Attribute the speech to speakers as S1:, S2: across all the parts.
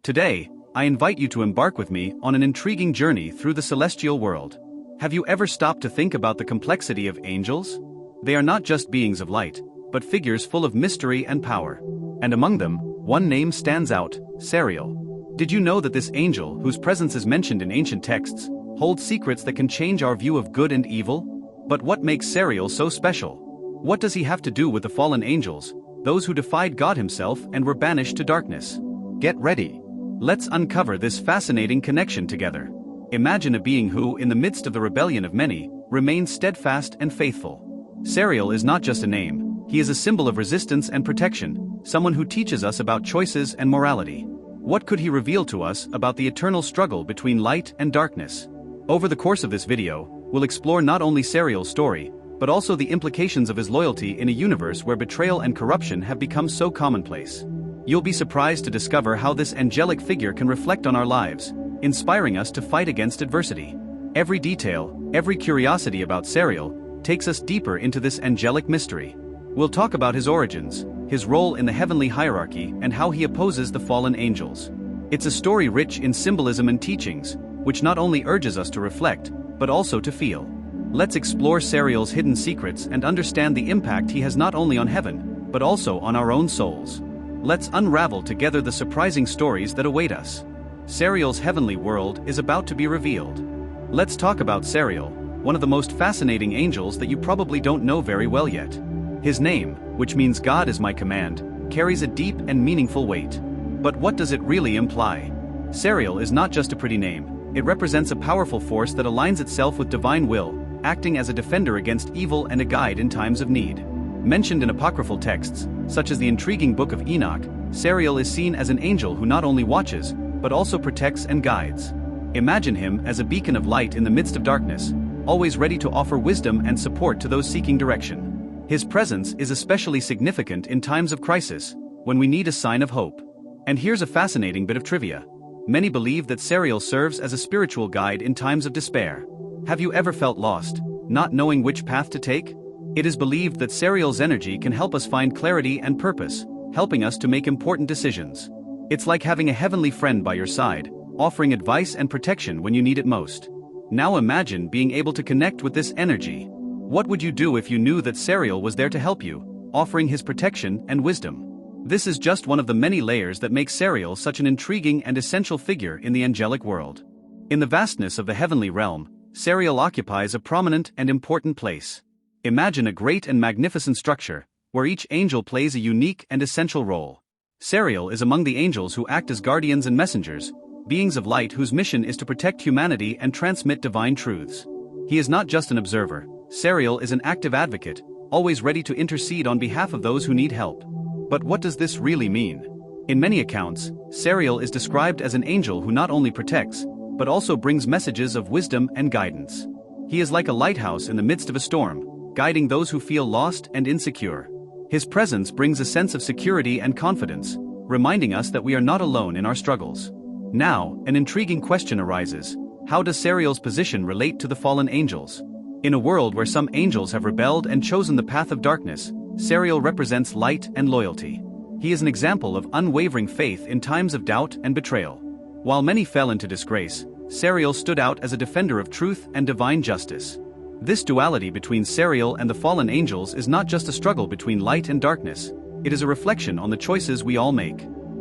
S1: Today, I invite you to embark with me on an intriguing journey through the celestial world. Have you ever stopped to think about the complexity of angels? They are not just beings of light, but figures full of mystery and power. And among them, one name stands out: Sariel. Did you know that this angel, whose presence is mentioned in ancient texts, holds secrets that can change our view of good and evil? But what makes Sariel so special? What does he have to do with the fallen angels, those who defied God himself and were banished to darkness? Get ready. Let's uncover this fascinating connection together. Imagine a being who, in the midst of the rebellion of many, remains steadfast and faithful. Sariel is not just a name, he is a symbol of resistance and protection, someone who teaches us about choices and morality. What could he reveal to us about the eternal struggle between light and darkness? Over the course of this video, we'll explore not only Sariel's story, but also the implications of his loyalty in a universe where betrayal and corruption have become so commonplace. You'll be surprised to discover how this angelic figure can reflect on our lives, inspiring us to fight against adversity. Every detail, every curiosity about Sariel, takes us deeper into this angelic mystery. We'll talk about his origins, his role in the heavenly hierarchy, and how he opposes the fallen angels. It's a story rich in symbolism and teachings, which not only urges us to reflect, but also to feel. Let's explore Sariel's hidden secrets and understand the impact he has not only on heaven, but also on our own souls. Let's unravel together the surprising stories that await us. Sariel's heavenly world is about to be revealed. Let's talk about Sariel, one of the most fascinating angels that you probably don't know very well yet. His name, which means God is my command, carries a deep and meaningful weight. But what does it really imply? Sariel is not just a pretty name, it represents a powerful force that aligns itself with divine will, acting as a defender against evil and a guide in times of need. Mentioned in apocryphal texts, such as the intriguing Book of Enoch, Sariel is seen as an angel who not only watches, but also protects and guides. Imagine him as a beacon of light in the midst of darkness, always ready to offer wisdom and support to those seeking direction. His presence is especially significant in times of crisis, when we need a sign of hope. And here's a fascinating bit of trivia. Many believe that Sariel serves as a spiritual guide in times of despair. Have you ever felt lost, not knowing which path to take? It is believed that Sariel's energy can help us find clarity and purpose, helping us to make important decisions. It's like having a heavenly friend by your side, offering advice and protection when you need it most. Now imagine being able to connect with this energy. What would you do if you knew that Sariel was there to help you, offering his protection and wisdom? This is just one of the many layers that make Sariel such an intriguing and essential figure in the angelic world. In the vastness of the heavenly realm, Sariel occupies a prominent and important place. Imagine a great and magnificent structure, where each angel plays a unique and essential role. Sariel is among the angels who act as guardians and messengers, beings of light whose mission is to protect humanity and transmit divine truths. He is not just an observer, Sariel is an active advocate, always ready to intercede on behalf of those who need help. But what does this really mean? In many accounts, Sariel is described as an angel who not only protects, but also brings messages of wisdom and guidance. He is like a lighthouse in the midst of a storm, guiding those who feel lost and insecure. His presence brings a sense of security and confidence, reminding us that we are not alone in our struggles. Now, an intriguing question arises: how does Sariel's position relate to the fallen angels? In a world where some angels have rebelled and chosen the path of darkness, Sariel represents light and loyalty. He is an example of unwavering faith in times of doubt and betrayal. While many fell into disgrace, Sariel stood out as a defender of truth and divine justice. This duality between Sariel and the fallen angels is not just a struggle between light and darkness, it is a reflection on the choices we all make.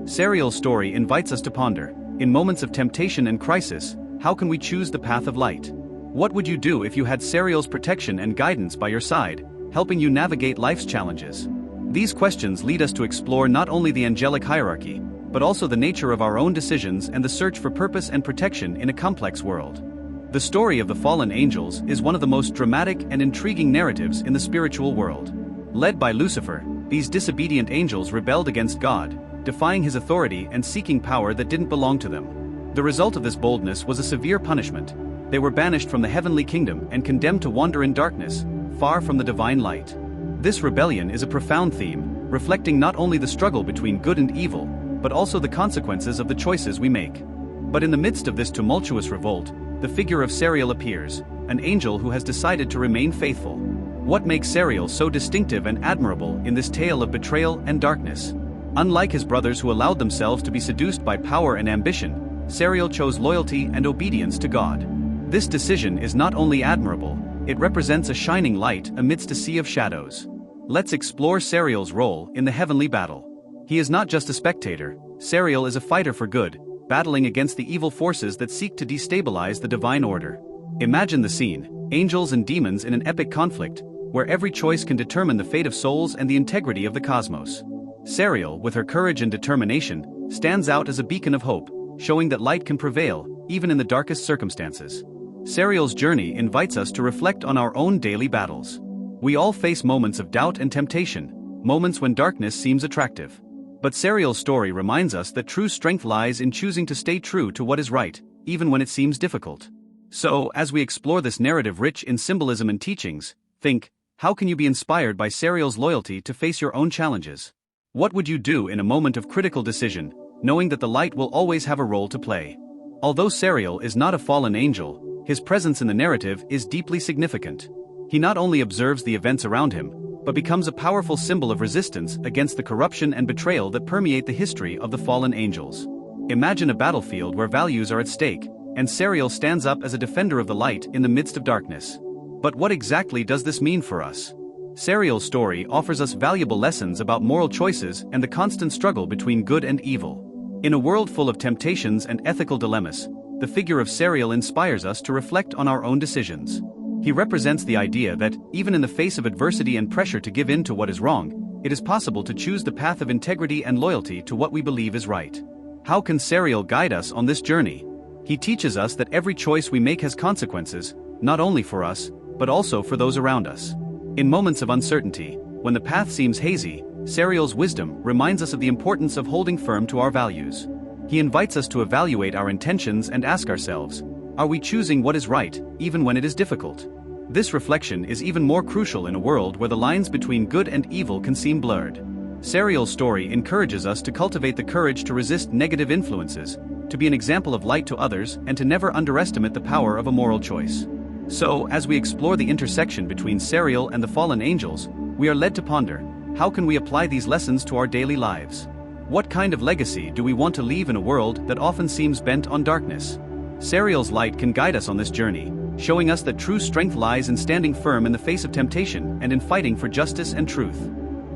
S1: Sariel's story invites us to ponder, in moments of temptation and crisis, how can we choose the path of light? What would you do if you had Sariel's protection and guidance by your side, helping you navigate life's challenges? These questions lead us to explore not only the angelic hierarchy, but also the nature of our own decisions and the search for purpose and protection in a complex world. The story of the fallen angels is one of the most dramatic and intriguing narratives in the spiritual world. Led by Lucifer, these disobedient angels rebelled against God, defying his authority and seeking power that didn't belong to them. The result of this boldness was a severe punishment. They were banished from the heavenly kingdom and condemned to wander in darkness, far from the divine light. This rebellion is a profound theme, reflecting not only the struggle between good and evil, but also the consequences of the choices we make. But in the midst of this tumultuous revolt, the figure of Sariel appears, an angel who has decided to remain faithful. What makes Sariel so distinctive and admirable in this tale of betrayal and darkness? Unlike his brothers who allowed themselves to be seduced by power and ambition, Sariel chose loyalty and obedience to God. This decision is not only admirable, it represents a shining light amidst a sea of shadows. Let's explore Sariel's role in the heavenly battle. He is not just a spectator. Sariel is a fighter for good, battling against the evil forces that seek to destabilize the divine order. Imagine the scene: angels and demons in an epic conflict, where every choice can determine the fate of souls and the integrity of the cosmos. Sariel, with her courage and determination, stands out as a beacon of hope, showing that light can prevail, even in the darkest circumstances. Sariel's journey invites us to reflect on our own daily battles. We all face moments of doubt and temptation, moments when darkness seems attractive. But Sariel's story reminds us that true strength lies in choosing to stay true to what is right, even when it seems difficult. So, as we explore this narrative rich in symbolism and teachings, think, how can you be inspired by Sariel's loyalty to face your own challenges? What would you do in a moment of critical decision, knowing that the light will always have a role to play? Although Sariel is not a fallen angel, his presence in the narrative is deeply significant. He not only observes the events around him, but becomes a powerful symbol of resistance against the corruption and betrayal that permeate the history of the fallen angels. Imagine a battlefield where values are at stake, and Sariel stands up as a defender of the light in the midst of darkness. But what exactly does this mean for us? Sariel's story offers us valuable lessons about moral choices and the constant struggle between good and evil. In a world full of temptations and ethical dilemmas, the figure of Sariel inspires us to reflect on our own decisions. He represents the idea that, even in the face of adversity and pressure to give in to what is wrong, it is possible to choose the path of integrity and loyalty to what we believe is right. How can Sariel guide us on this journey? He teaches us that every choice we make has consequences, not only for us, but also for those around us. In moments of uncertainty, when the path seems hazy, Sariel's wisdom reminds us of the importance of holding firm to our values. He invites us to evaluate our intentions and ask ourselves, are we choosing what is right, even when it is difficult? This reflection is even more crucial in a world where the lines between good and evil can seem blurred. Sariel's story encourages us to cultivate the courage to resist negative influences, to be an example of light to others, and to never underestimate the power of a moral choice. So, as we explore the intersection between Sariel and the fallen angels, we are led to ponder, how can we apply these lessons to our daily lives? What kind of legacy do we want to leave in a world that often seems bent on darkness? Sariel's light can guide us on this journey, showing us that true strength lies in standing firm in the face of temptation and in fighting for justice and truth.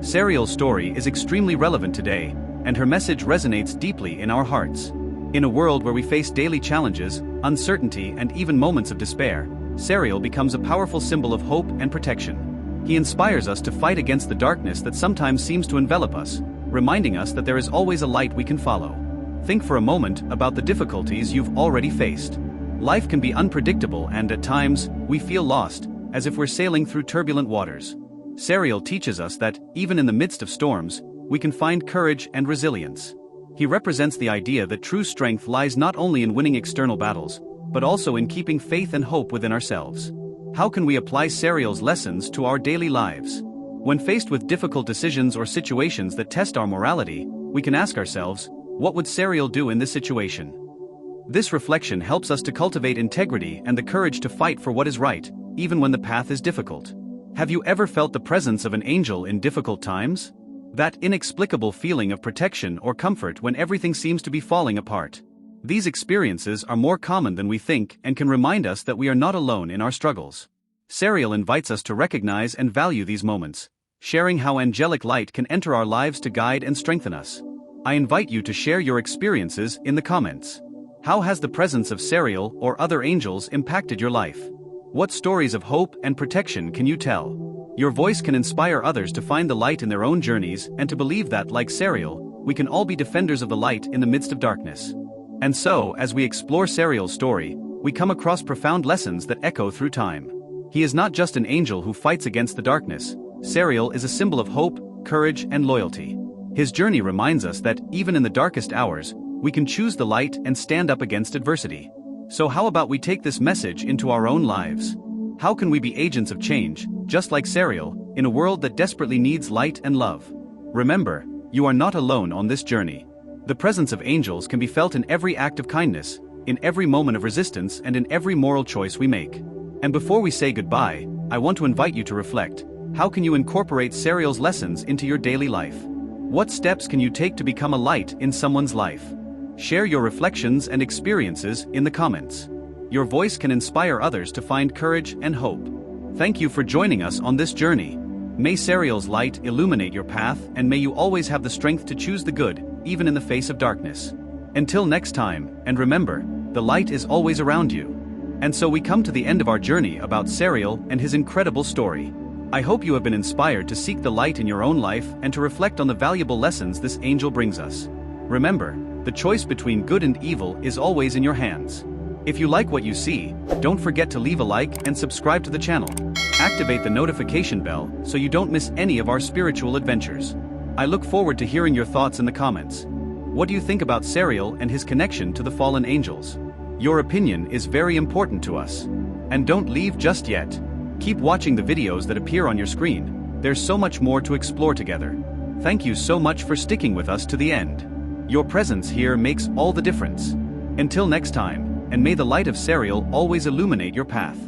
S1: Sariel's story is extremely relevant today, and her message resonates deeply in our hearts. In a world where we face daily challenges, uncertainty, and even moments of despair, Sariel becomes a powerful symbol of hope and protection. He inspires us to fight against the darkness that sometimes seems to envelop us, reminding us that there is always a light we can follow. Think for a moment about the difficulties you've already faced. Life can be unpredictable, and at times, we feel lost, as if we're sailing through turbulent waters. Sariel teaches us that, even in the midst of storms, we can find courage and resilience. He represents the idea that true strength lies not only in winning external battles, but also in keeping faith and hope within ourselves. How can we apply Sariel's lessons to our daily lives? When faced with difficult decisions or situations that test our morality, we can ask ourselves, what would Sariel do in this situation? This reflection helps us to cultivate integrity and the courage to fight for what is right, even when the path is difficult. Have you ever felt the presence of an angel in difficult times? That inexplicable feeling of protection or comfort when everything seems to be falling apart. These experiences are more common than we think and can remind us that we are not alone in our struggles. Sariel invites us to recognize and value these moments, sharing how angelic light can enter our lives to guide and strengthen us. I invite you to share your experiences in the comments. How has the presence of Sariel or other angels impacted your life? What stories of hope and protection can you tell? Your voice can inspire others to find the light in their own journeys and to believe that, like Sariel, we can all be defenders of the light in the midst of darkness. And so, as we explore Sariel's story, we come across profound lessons that echo through time. He is not just an angel who fights against the darkness. Sariel is a symbol of hope, courage, and loyalty. His journey reminds us that, even in the darkest hours, we can choose the light and stand up against adversity. So how about we take this message into our own lives? How can we be agents of change, just like Sariel, in a world that desperately needs light and love? Remember, you are not alone on this journey. The presence of angels can be felt in every act of kindness, in every moment of resistance, and in every moral choice we make. And before we say goodbye, I want to invite you to reflect. How can you incorporate Sariel's lessons into your daily life? What steps can you take to become a light in someone's life? Share your reflections and experiences in the comments. Your voice can inspire others to find courage and hope. Thank you for joining us on this journey. May Sariel's light illuminate your path, and may you always have the strength to choose the good, even in the face of darkness. Until next time, and remember, the light is always around you. And so we come to the end of our journey about Sariel and his incredible story. I hope you have been inspired to seek the light in your own life and to reflect on the valuable lessons this angel brings us. Remember, the choice between good and evil is always in your hands. If you like what you see, don't forget to leave a like and subscribe to the channel. Activate the notification bell so you don't miss any of our spiritual adventures. I look forward to hearing your thoughts in the comments. What do you think about Sariel and his connection to the fallen angels? Your opinion is very important to us. And don't leave just yet. Keep watching the videos that appear on your screen. There's so much more to explore together. Thank you so much for sticking with us to the end. Your presence here makes all the difference. Until next time, and may the light of Sariel always illuminate your path.